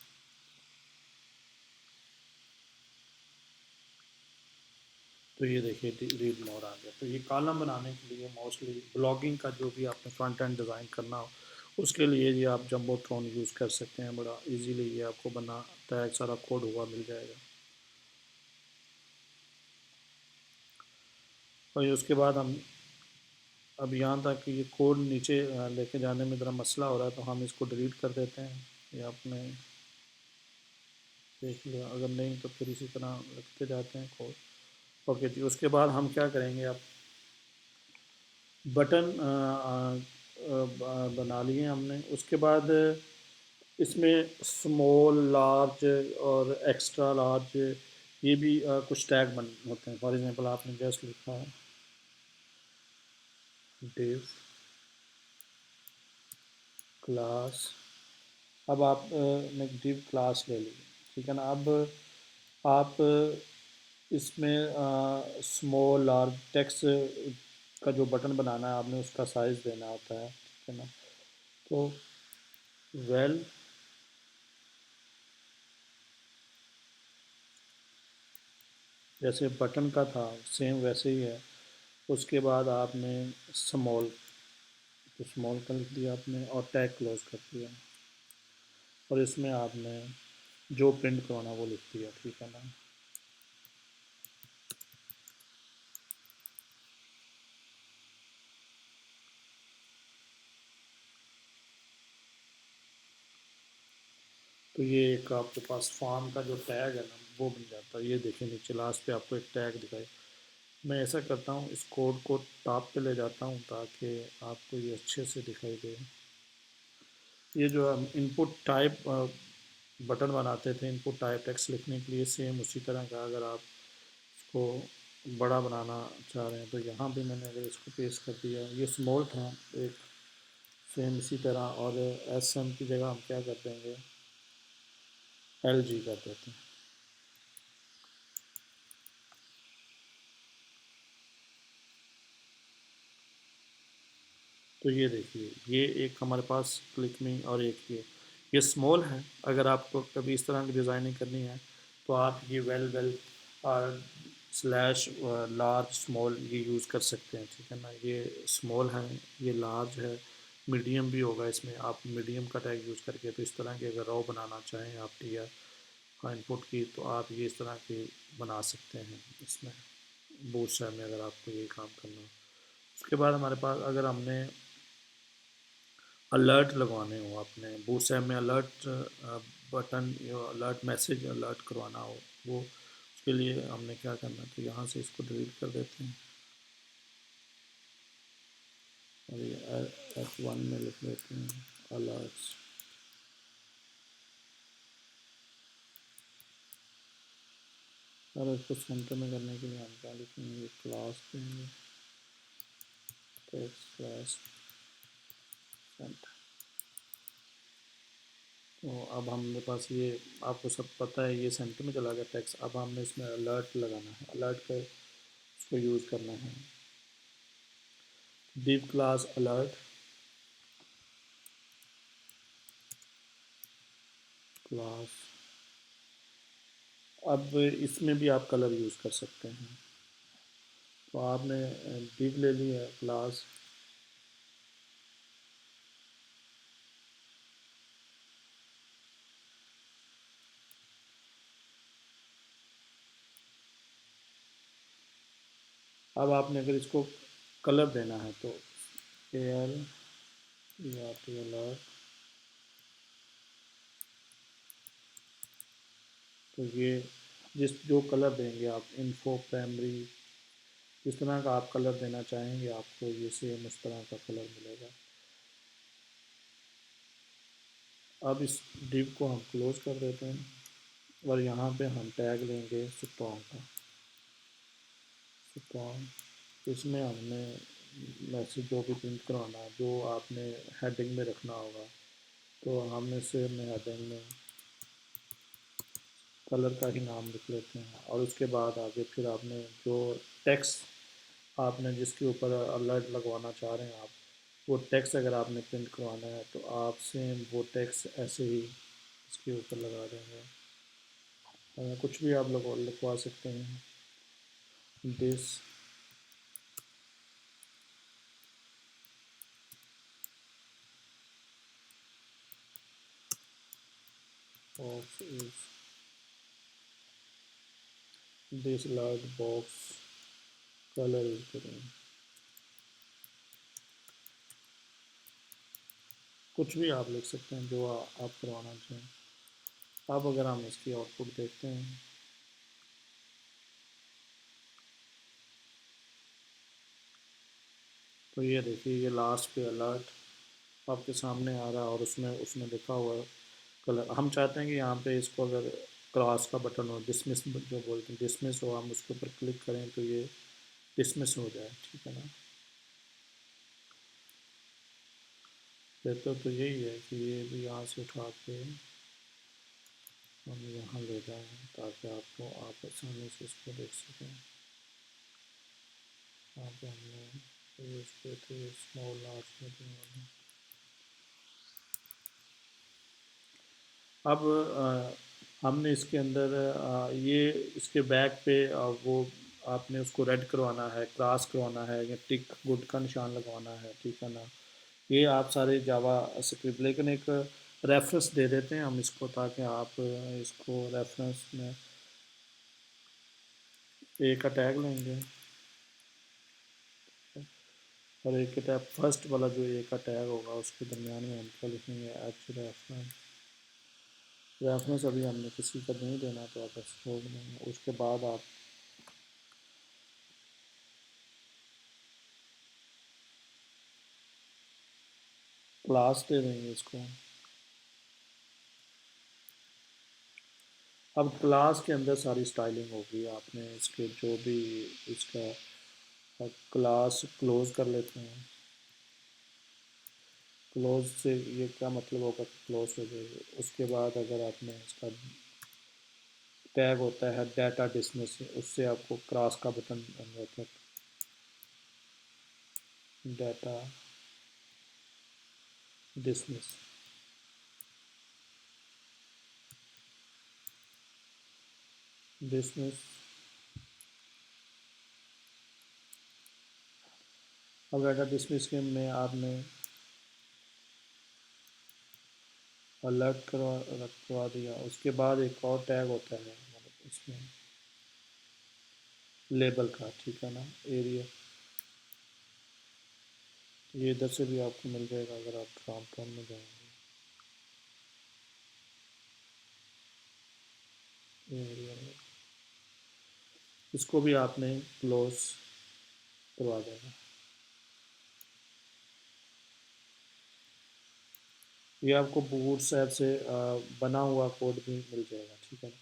तो ये देखिए रीड मोड आ गया। तो ये कॉलम बनाने के लिए मोस्टली ब्लॉगिंग का जो भी आपने फ्रंट एंड डिज़ाइन करना हो उसके लिए ये आप जंबो ट्रॉन यूज़ कर सकते हैं। बड़ा इजीली ये आपको बनाता है, सारा कोड हुआ मिल जाएगा। और उसके बाद हम अब यहाँ तक कि ये कोड नीचे लेके जाने में ज़रा मसला हो रहा है तो हम इसको डिलीट कर देते हैं। ये आपने देख लिया, अगर नहीं तो फिर इसी तरह रखते जाते हैं कोड। ओके जी, उसके बाद हम क्या करेंगे, अब बटन बना लिए हमने। उसके बाद इसमें स्मॉल लार्ज और एक्स्ट्रा लार्ज ये भी कुछ टैग बन होते हैं। फॉर एग्जांपल आपने जस्ट लिखा है डिव क्लास। अब आप ने डिव क्लास ले ली, ठीक है ना। अब आप इसमें स्मॉल लार्ज टेक्स्ट का जो बटन बनाना है आपने उसका साइज़ देना होता है, ठीक है ना। तो वेल जैसे बटन का था सेम वैसे ही है। उसके बाद आपने स्मॉल, तो स्मॉल का लिख दिया आपने और टैग क्लोज कर दिया, और इसमें आपने जो प्रिंट करवाना वो लिख दिया, ठीक है ना। तो ये एक आपके पास फॉर्म का जो टैग है ना वो बन जाता है। ये देखिए नीचे लास्ट पे आपको एक टैग दिखाई। मैं ऐसा करता हूँ, इस कोड को टॉप पे ले जाता हूँ ताकि आपको ये अच्छे से दिखाई दे। ये जो हम इनपुट टाइप बटन बनाते थे इनपुट टाइप टेक्स्ट लिखने के लिए, सेम उसी तरह का अगर आप इसको बड़ा बनाना चाह रहे हैं तो यहाँ पे मैंने अगर इसको पेस्ट कर दिया, ये स्मॉल था एक, सेम इसी तरह। और एस एम की जगह हम क्या कर देंगे, एल जी कर देते हैं। तो ये देखिए ये एक हमारे पास क्लिक मी और एक ये स्मॉल है। अगर आपको कभी इस तरह की डिज़ाइनिंग करनी है तो आप ये वेल स्लैश लार्ज स्मॉल ये यूज़ कर सकते हैं, ठीक है ना। ये स्मॉल है, ये लार्ज है, मीडियम भी होगा इसमें। आप मीडियम का टैग यूज़ करके तो इस तरह की अगर रो बनाना चाहें आप टीयर इनपुट की, तो आप ये इस तरह की बना सकते हैं इसमें बूटस्ट्रैप में, अगर आपको ये काम करना हो। उसके बाद हमारे पास अगर हमने अलर्ट लगवाने हो, आपने बूटस्ट्रैप में अलर्ट बटन या अलर्ट मैसेज अलर्ट करवाना हो, वो उसके लिए हमने क्या करना है, तो यहाँ से इसको डिलीट कर देते हैं और ये F1 में लिख लेते हैं अलर्ट्स। और इसको सेंटर में करने के लिए हम क्या लिखेंगे, क्लास देंगे टेक्स्ट क्लास सेंटर। तो अब हमारे पास ये, आपको सब पता है, ये सेंटर में चला गया टेक्स्ट। अब हमने इसमें अलर्ट लगाना है, अलर्ट का इसको यूज़ करना है, div क्लास अलर्ट क्लास। अब इसमें भी आप कलर यूज़ कर सकते हैं। तो आपने div ले लिया है क्लास, अब आपने अगर इसको कलर देना है तो एल या टी अलर्ट, तो ये जो कलर देंगे आप, इन्फो प्राइमरी, जिस तरह का आप कलर देना चाहेंगे आपको ये सेम उस तरह का कलर मिलेगा। अब इस डिव को हम क्लोज कर देते हैं और यहाँ पे हम टैग लेंगे स्ट्रॉन्ग का, स्ट्रॉन्ग। इसमें हमने मैसेज जो भी प्रिंट करवाना है, जो आपने हेडिंग में रखना होगा, तो हमने सेम में हेडिंग में कलर का ही नाम लिख लेते हैं। और उसके बाद आगे फिर आपने जो टेक्स्ट आपने जिसके ऊपर अलर्ट लगवाना चाह रहे हैं आप, वो टेक्स्ट अगर आपने प्रिंट करवाना है तो आप सेम वो टेक्स्ट ऐसे ही इसके ऊपर लगा देंगे। कुछ भी आप लोग लिखवा सकते हैं, this box is, this large box colour is green. कुछ भी आप लिख सकते हैं जो आप करवाना चाहें। अब अगर हम इसकी आउटपुट देखते हैं, तो ये देखिए ये लास्ट पे अलर्ट आपके सामने आ रहा है और उसमें उसने लिखा हुआ है कलर। हम चाहते हैं कि यहाँ पे इसको अगर क्रॉस का बटन हो, डिसमिस जो बोलते हैं डिसमिस हो, हम उसके ऊपर क्लिक करें तो ये डिसमिस हो जाए, ठीक है ना। बेहतर तो यही है कि ये भी यहाँ से उठा के हम यहाँ ले जाएँ ताकि आपको आप आसानी से इसको देख सकें। यहाँ पे हमने यूज़ किए थे स्मॉल लार्ज मीडियम वाले। अब हमने इसके अंदर ये इसके बैक पे वो आपने उसको रेड करवाना है, क्रॉस करवाना है या टिक गुड का निशान लगवाना है, ठीक है ना। ये आप सारे जावा स्क्रिप्ट, लेकिन एक रेफरेंस दे देते हैं हम इसको, ताकि आप इसको रेफरेंस में ए का टैग लेंगे और ए का टैग फर्स्ट वाला जो ए का टैग होगा उसके दरमियान में हम क्या लिखेंगे, एच रेफरेंस। रेफरेंस अभी हमने किसी का नहीं देना तो आप छोड़ देंगे। उसके बाद आप क्लास दे देंगे इसको। अब क्लास के अंदर सारी स्टाइलिंग होगी, आपने इसके जो भी इसका क्लास क्लोज कर लेते हैं। क्लोज से ये क्या मतलब होगा कि क्लोज हो जाएगी। उसके बाद अगर आपने इसका टैग होता है डाटा डिसमिस, उससे आपको क्रॉस का बटन रहता है, डाटा डिसमिस। डिसमिस अब डाटा डिसमिस के में आपने अलर्ट करवा दिया। उसके बाद एक और टैग होता है मतलब इसमें लेबल का, ठीक है ना, एरिया। ये इधर से भी आपको मिल जाएगा अगर आप ट्रांसफॉर्म में जाएंगे, एरिया में इसको भी आपने क्लोज करवा देना। ये आपको बूटस्ट्रैप से बना हुआ कोड भी मिल जाएगा, ठीक है ना।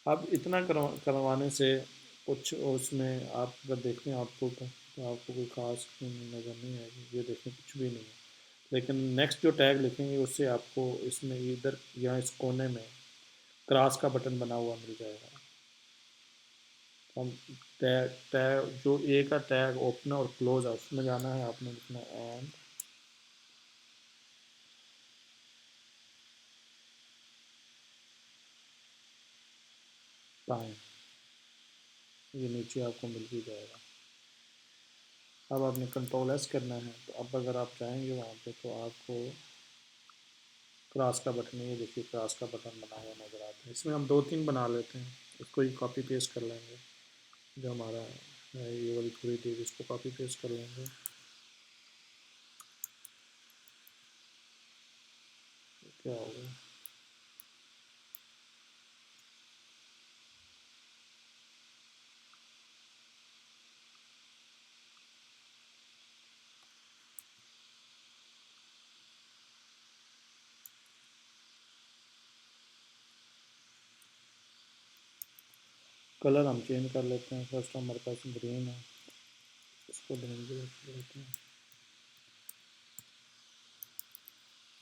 अब इतना करवाने से कुछ उसमें आप अगर देखें आउटपुट तो आपको कोई खास नज़र नहीं आएगी, ये देखें कुछ भी नहीं है। लेकिन नेक्स्ट जो टैग लिखेंगे उससे आपको इसमें इधर यहाँ इस कोने में क्रॉस का बटन बना हुआ मिल जाएगा। हम टैग टैग जो ए का टैग ओपन और क्लोज है उसमें जाना है, आपने लिखना एंड टाइम, ये नीचे आपको मिल भी जाएगा। अब आपने कंट्रोल एस करना है, तो अब अगर आप जाएंगे वहाँ पे तो आपको क्रॉस का बटन, ये देखिए क्रॉस का बटन बना हुआ नज़र आता है। इसमें हम दो तीन बना लेते हैं, इसको ही कॉपी पेस्ट कर लेंगे। जो हमारा है ये वाली पूरी चीज़ इसको कॉपी पेस्ट कर लेंगे। क्या होगा, कलर हम चेंज कर लेते हैं। फर्स्ट हमारे पास ग्रीन है, इसको डेंजर कर लेते हैं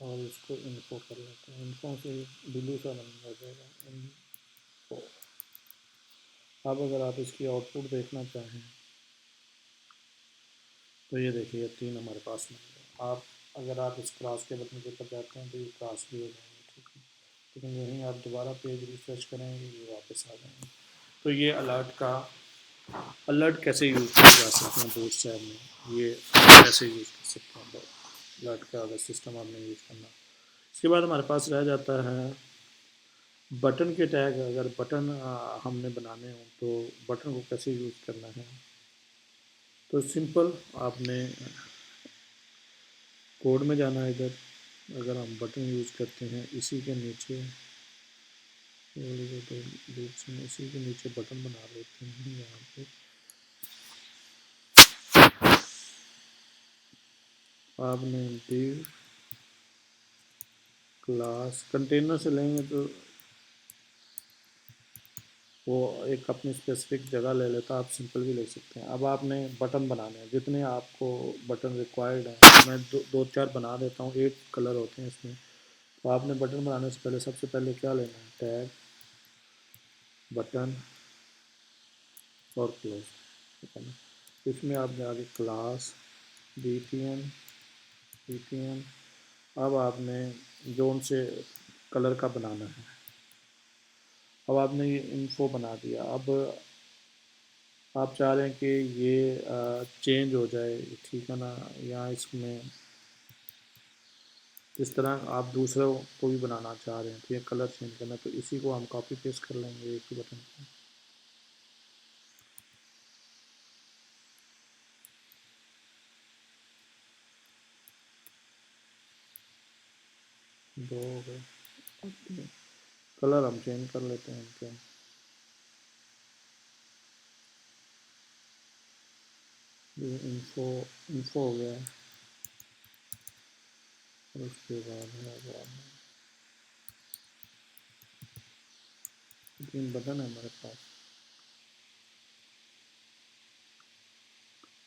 और इसको इनको कर लेते हैं। इनको से ब्लू सा रंग हो जाएगा इनको। अब अगर आप इसकी आउटपुट देखना चाहें तो ये देखिए तीन हमारे पास में है। आप अगर आप इस क्लास के बटन के ऊपर जाते हैं तो ये क्लास भी हो जाएंगे, ठीक है। लेकिन यहीं आप दोबारा पेज रिफ्रेश करेंगे ये वापस आ जाएंगे। तो ये अलर्ट कैसे यूज़ किया जा सकते हैं बूटस्ट्रैप में, ये कैसे यूज़ कर सकते हैं अलर्ट का अगर सिस्टम आपने यूज़ करना। इसके बाद हमारे पास रह जाता है बटन के टैग। अगर बटन हमने बनाने हो तो बटन को कैसे यूज़ करना है, तो सिंपल आपने कोड में जाना है। इधर अगर हम बटन यूज़ करते हैं इसी के नीचे, इसी के नीचे बटन बना लेते हैं यहाँ पे। आपने div क्लास कंटेनर से लेंगे तो वो एक अपनी स्पेसिफिक जगह ले लेता, आप सिंपल भी ले सकते हैं। अब आपने बटन बनाने हैं, जितने आपको बटन रिक्वायर्ड हैं, मैं दो चार बना देता हूँ, 8 कलर होते हैं इसमें। तो आपने बटन बनाने से पहले सबसे पहले क्या लेना है, टैग बटन और क्लोज, ठीक है ना। इसमें आप जाके क्लास btn अब आपने जोन से कलर का बनाना है, अब आपने ये इन्फो बना दिया। अब आप चाह रहे हैं कि ये चेंज हो जाए, ठीक है ना, या इसमें इस तरह आप दूसरों को भी बनाना चाह रहे हैं तो ये कलर चेंज करना, तो इसी को हम कॉपी पेस्ट कर लेंगे एक ही बटन को। दो हो गए। कलर हम चेंज कर लेते हैं इनके। ये इन्फो इन्फो हो गया। और उसके बाद है तीन बटन है हमारे पास।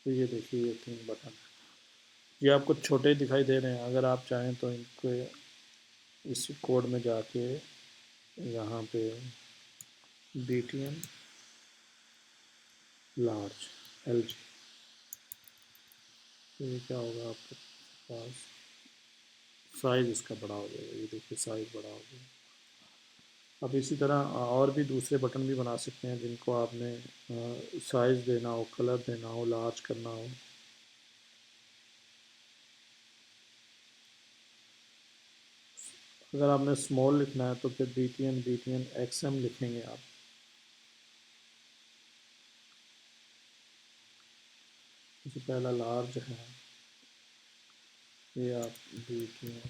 तो ये देखिए ये तीन बटन है। ये आपको छोटे दिखाई दे रहे हैं, अगर आप चाहें तो इनको इस कोड में जाके यहाँ पे BTN लार्ज LG, तो ये क्या होगा आपके पास, साइज़ इसका बड़ा हो जाएगा। ये देखिए साइज़ बड़ा हो गया। अब इसी तरह और भी दूसरे बटन भी बना सकते हैं जिनको आपने साइज़ देना हो, कलर देना हो, लार्ज करना हो। अगर आपने स्मॉल लिखना है तो फिर BTN XM लिखेंगे आप। जैसे पहला लार्ज है, ये आप BTN/XM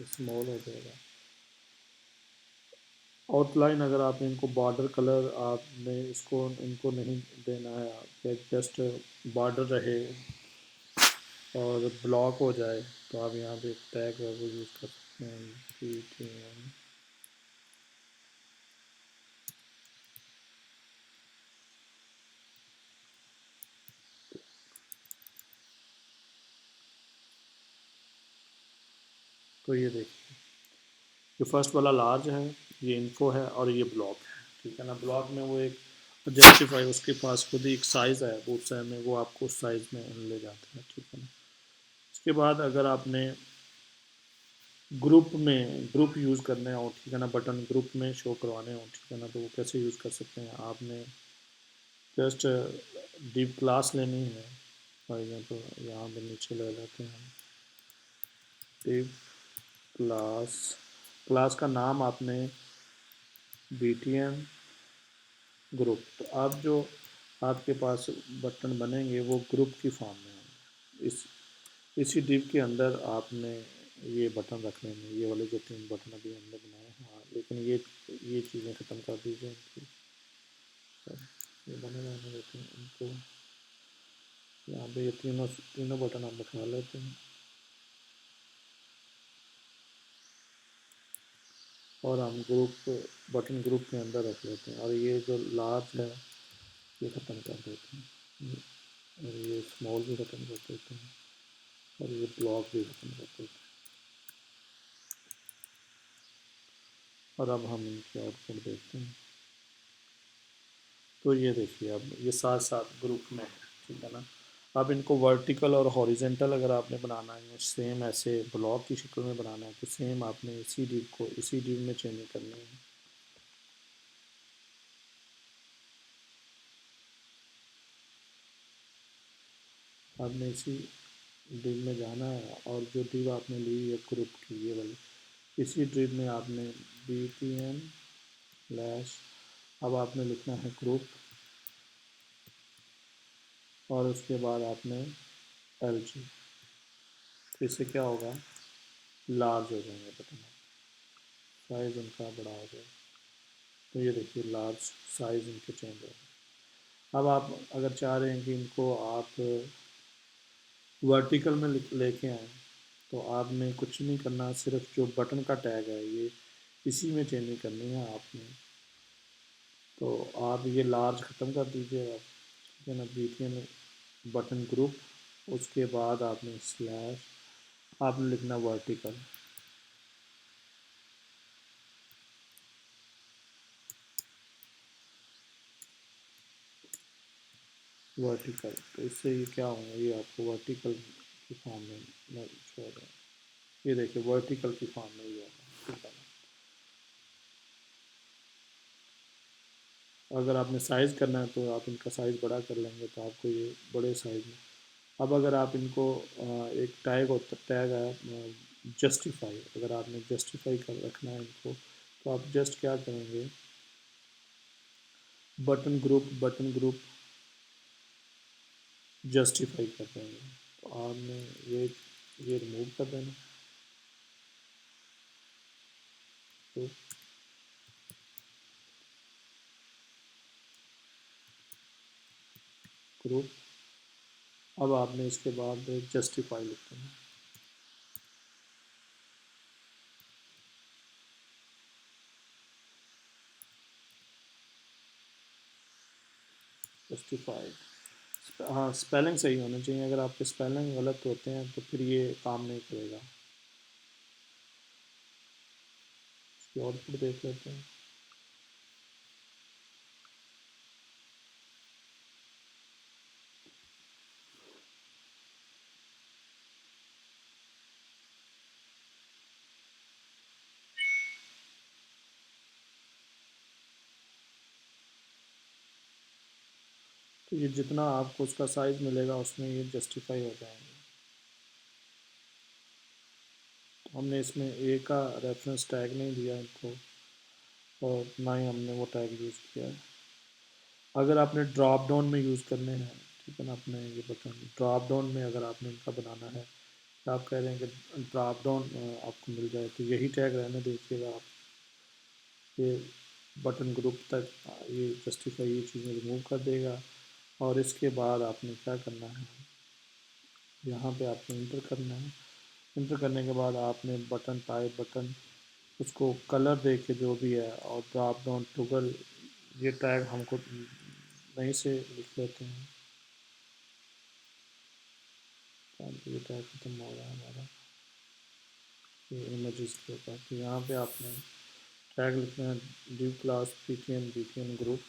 स्मॉल हो जाएगा। आउटलाइन अगर आप इनको बॉर्डर कलर आपने इसको इनको नहीं देना है, आप जस्ट बॉर्डर रहे और ब्लॉक हो जाए, तो आप यहाँ पे टैग है वो यूज़ कर सकते हैं BTN। तो ये देखिए जो फर्स्ट वाला लार्ज है, ये इन्फो है और ये ब्लॉक है, ठीक है ना। ब्लॉक में वो एक जस्टिफाई उसके पास खुद ही एक साइज़ है, बूट साइज में वो आपको उस साइज़ में ले जाते हैं, ठीक है ना। इसके बाद अगर आपने ग्रुप यूज़ करने हो, ठीक है ना, बटन ग्रुप में शो करवाने हो, ठीक है ना, तो वो कैसे यूज़ कर सकते हैं। आपने जस्ट डिव क्लास लेनी है, फॉर एग्जाम्पल यहाँ पे नीचे ले लेते हैं हम डिव क्लास। क्लास का नाम आपने BTN ग्रुप। तो आप जो आपके पास बटन बनेंगे वो ग्रुप की फॉर्म में होंगे। इसी डिव के अंदर आपने ये बटन रख लेंगे, ये वाले जो तीन बटन अभी हमने बनाए हैं। हाँ, लेकिन ये चीज़ें ख़त्म कर दीजिए इनकी। ये बने रहने देते हैं इनको। यहाँ पे ये तीनों तीनों बटन हम बैठा लेते हैं और हम बटन ग्रुप के अंदर रख लेते हैं। और ये जो लार्ज है ये ख़त्म कर देते हैं, और ये स्मॉल भी ख़त्म कर देते हैं, और ये ब्लॉक भी ख़त्म कर देते हैं। और अब हम इनके आउटपुट देखते हैं। तो ये देखिए अब ये साथ साथ ग्रुप में है, ठीक है ना। अब इनको वर्टिकल और हॉरिजेंटल अगर आपने बनाना है सेम ऐसे ब्लॉक की शक्ल में बनाना है, तो सेम आपने इसी डिव को इसी डिव में चेंज करनी है। आपने इसी डिव में जाना है और जो डिव आपने ली है ग्रुप की ये वाली, इसी डिव में आपने BTN लैश, अब आपने लिखना है ग्रुप और उसके बाद आपने LG। तो इससे क्या होगा, लार्ज हो जाएंगे बटन, साइज़ उनका बड़ा हो जाएगा। तो ये देखिए लार्ज साइज़ इनके चेंज हो गए। अब आप अगर चाह रहे हैं कि इनको आप वर्टिकल में लेके आएँ, तो आपने कुछ नहीं करना, सिर्फ जो बटन का टैग है ये इसी में चेंजिंग करनी है आपने। तो आप ये लार्ज ख़त्म कर दीजिए आप, ठीक है ना, BTN बटन ग्रुप, उसके बाद आपने स्लैश आपने लिखना वर्टिकल। वर्टिकल तो इससे ये क्या होगा, ये आपको वर्टिकल की फॉर्म में छोड़ रहा है। ये देखिए वर्टिकल की फॉर्म में ये होगा, ठीक है ना। अगर आपने साइज़ करना है तो आप इनका साइज़ बड़ा कर लेंगे तो आपको ये बड़े साइज़ में। अब अगर आप इनको एक टैग है जस्टिफाई, अगर आपने जस्टिफाई कर रखना है इनको तो आप जस्ट क्या करेंगे, बटन ग्रुप जस्टिफाई कर देंगे। तो आपने ये रिमूव कर देना। तो ग्रुप, अब आपने इसके बाद जस्टिफाई लिख देना। जस्टिफाइड, हाँ स्पेलिंग सही होना चाहिए, अगर आपके स्पेलिंग गलत होते हैं तो फिर ये काम नहीं करेगा। इसकी आउटपुट देख लेते हैं। तो ये जितना आपको उसका साइज़ मिलेगा उसमें ये जस्टिफाई हो जाएंगे। तो हमने इसमें ए का रेफरेंस टैग नहीं दिया इनको, और ना ही हमने वो टैग यूज़ किया है। अगर आपने ड्रॉप डाउन में यूज़ करने हैं, ठीक है ना, अपने ये बटन ड्रॉप डाउन में अगर आपने इनका बनाना है तो आप कह रहे हैं कि ड्रॉप डाउन आपको मिल जाए तो यही टैग रहने दीजिएगा आप। ये बटन ग्रुप तक ये जस्टिफाई ये चीज़ें रिमूव कर देगा। और इसके बाद आपने क्या करना है, यहाँ पे आपने इंटर करना है। इंटर करने के बाद आपने बटन टाइप बटन उसको कलर दे के जो भी है, और ड्रॉप डाउन टूगल ये टैग हमको नई से लिख लेते हैं। ये टैग खत्म हो रहा है हमारा ये इमेजेस के ऊपर। तो यहाँ पे आपने टैग लिखना है due class PTM group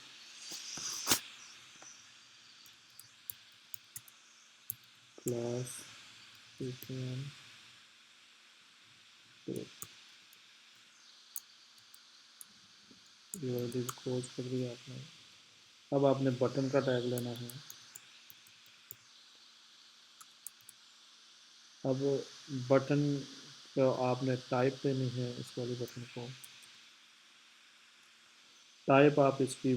class PTM group. ये क्लोज कर दिया आपने। अब आपने बटन का टैग लेना है। अब बटन को आपने टाइप देनी है, इस वाले बटन को टाइप आप इसकी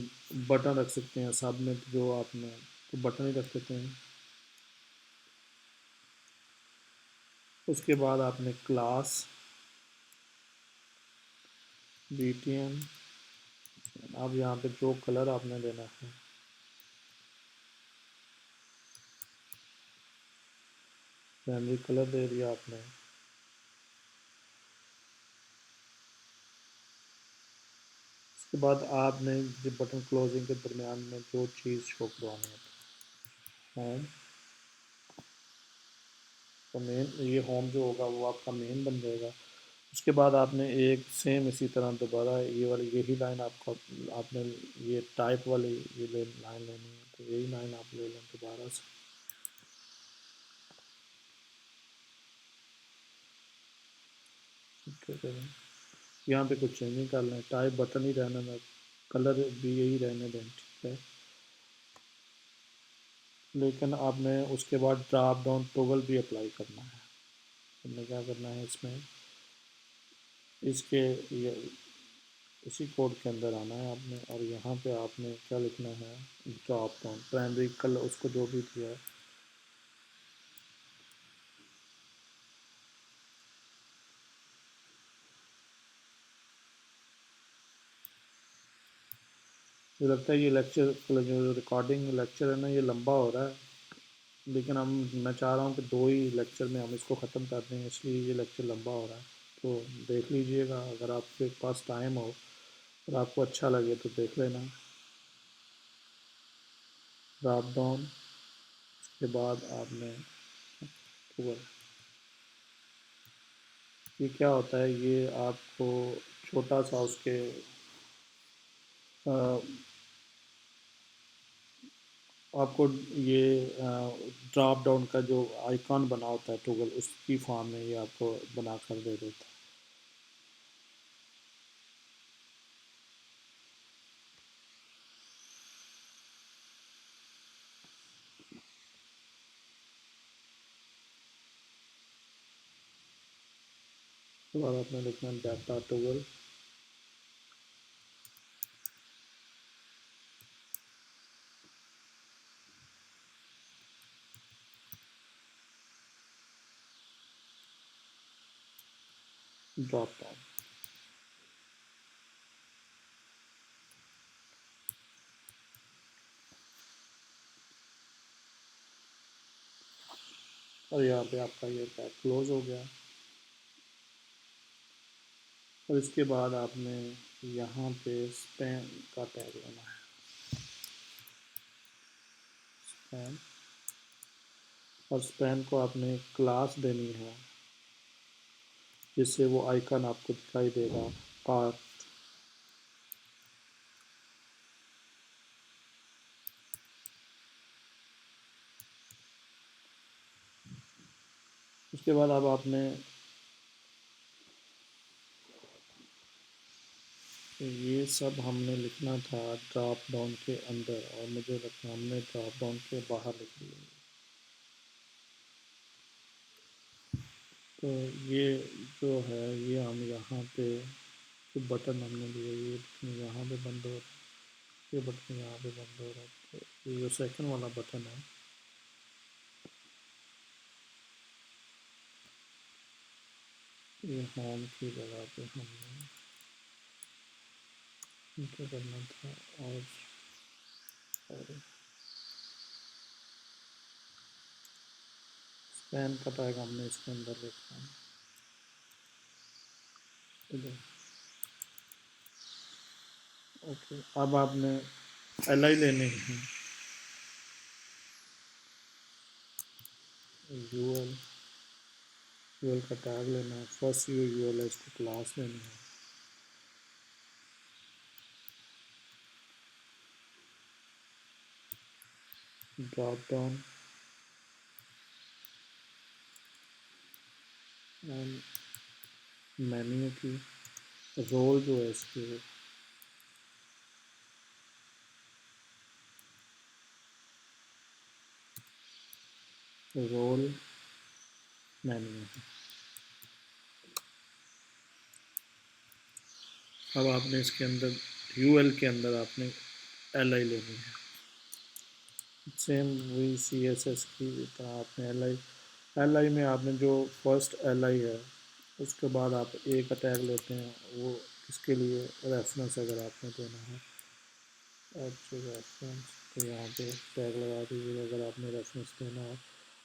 बटन रख सकते हैं, सब में जो आपने तो बटन ही रख देते हैं। उसके बाद आपने क्लास बीटीएम, अब यहाँ पे जो कलर आपने देना है प्राइमरी कलर दे दिया आपने। उसके बाद आपने जो बटन क्लोजिंग के दरमियान में जो चीज़ शो करवानी है, होम, तो मेन ये होम जो होगा वो आपका मेन बन जाएगा। उसके बाद आपने एक सेम इसी तरह दोबारा ये वाली यही लाइन आपको आपने ये टाइप वाली ये लाइन लेनी है, तो यही लाइन आप ले लें दोबारा से। ठीक है, यहाँ पे कुछ चेंजिंग कर लें, टाइप बटन ही रहने दें, कलर भी यही रहने दें, ठीक है। लेकिन आपने उसके बाद ड्रॉप डाउन टॉगल भी अप्लाई करना है। हमने क्या करना है इसमें, इसके ये इसी कोड के अंदर आना है आपने, और यहाँ पे आपने क्या लिखना है, ड्रॉप डाउन प्राइमरी कलर उसको जो भी दिया है। मुझे लगता है ये लेक्चर जो रिकॉर्डिंग लेक्चर है ना ये लंबा हो रहा है, लेकिन मैं चाह रहा हूँ कि 2 ही लेक्चर में हम इसको ख़त्म कर दें, इसलिए ये लेक्चर लंबा हो रहा है। तो देख लीजिएगा, अगर आपके पास टाइम हो और आपको अच्छा लगे तो देख लेना। ड्रॉप डाउन के बाद आपने गूगल, ये क्या होता है, ये आपको छोटा सा उसके आपको ये ड्रॉप डाउन का जो आइकॉन बना होता है टॉगल उसकी फॉर्म में ये आपको बना कर दे देता है। उसके बाद आपने लिखना है डाटा टॉगल, ड्रॉप डाउन। और यहाँ पे आपका ये टैग क्लोज हो गया। और इसके बाद आपने यहाँ पे स्पैन का टैग लेना है, स्पैन। और स्पैन को आपने क्लास देनी है जिससे वो आइकन आपको दिखाई देगा पार्ट। उसके बाद अब आपने ये सब हमने लिखना था ड्रॉप डाउन के अंदर, और मुझे लगता हमने ड्रॉप डाउन के बाहर लिख लिया। तो ये जो है ये हम यहाँ पे जो बटन हमने लिए ये यहाँ पे बंद हो रहा है, ये बटन यहाँ पे बंद हो रहा है। तो ये जो सेकंड वाला बटन है ये होम की जगह पे हमने क्या करना था, और स्पैन का टैग हमने इसके अंदर लिखा है इधर। ओके, अब आपने एल आई लेने हैं, यूएल, यूएल का टैग लेना है। फर्स्ट यूएल है, इसको क्लास लेनी है। ड्रॉप डाउन एंड मेन्यू की रोल जो है इसकी रोल मेन्यू है। अब आपने इसके अंदर यूएल के अंदर आपने एल आई लेनी है, सेम वही सी एस एस की तरह आपने एल आई में आपने जो फर्स्ट एल आई है उसके बाद आप ए का टैग लेते हैं, वो इसके लिए रेफरेंस अगर आपने देना है रेफरेंस, तो यहाँ पे टैग लगा दीजिए अगर आपने रेफरेंस देना है।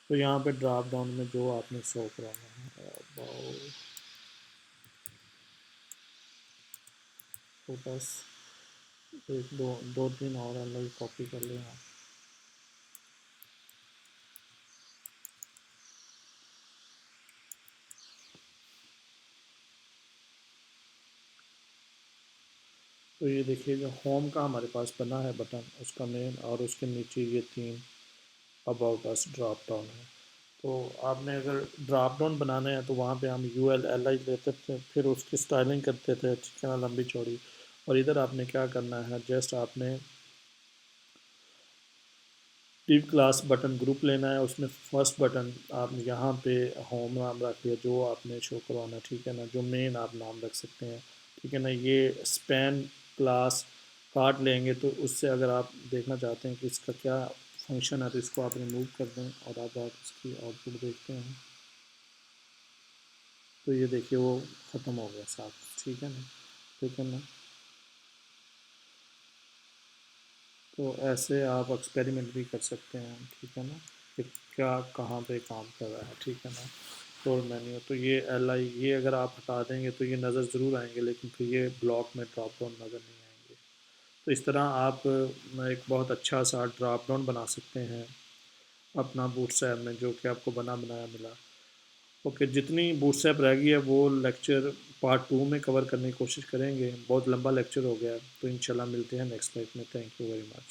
तो यहाँ पे ड्रॉप डाउन में जो आपने शो कराना है अबाउट, तो बस एक दो तीन और एल आई कॉपी कर लें आप। तो ये देखिए जो होम का हमारे पास बना है बटन, उसका मेन, और उसके नीचे ये तीन अबाउट अस ड्रॉप डाउन है। तो आपने अगर ड्रॉप डाउन बनाने हैं तो वहाँ पे हम यू एल एल आई लेते थे, फिर उसकी स्टाइलिंग करते थे, ठीक है ना, लंबी चौड़ी। और इधर आपने क्या करना है, जस्ट आपने टीम क्लास बटन ग्रुप लेना है, उसमें फर्स्ट बटन आप यहाँ पे होम नाम रख लिया जो आपने शो करवाना, ठीक है ना, जो मेन आप नाम रख सकते हैं, ठीक है ना। ये स्पैन क्लास कार्ड लेंगे तो उससे अगर आप देखना चाहते हैं कि इसका क्या फंक्शन है तो इसको आप रिमूव कर दें और आप इसकी आउटपुट देखते हैं। तो ये देखिए वो ख़त्म हो गया साथ, ठीक है ना, ठीक है ना। तो ऐसे आप एक्सपेरिमेंट भी कर सकते हैं, ठीक है ना, कि क्या कहाँ पे काम कर रहा है, ठीक है ना। टोल मेन्यू, तो ये एल आई ये अगर आप हटा देंगे तो ये नज़र ज़रूर आएंगे, लेकिन फिर ये ब्लॉक में ड्रॉप डाउन नज़र नहीं आएंगे। तो इस तरह आप एक बहुत अच्छा सा ड्रॉप डाउन बना सकते हैं अपना बूटस्ट्रैप में, जो कि आपको बना बनाया मिला। ओके, जितनी बूटस्ट्रैप रह गई है वो लेक्चर पार्ट 2 में कवर करने की कोशिश करेंगे, बहुत लंबा लेक्चर हो गया है। तो इंशाल्लाह मिलते हैं नेक्स्ट लाइफ में। Thank you very much.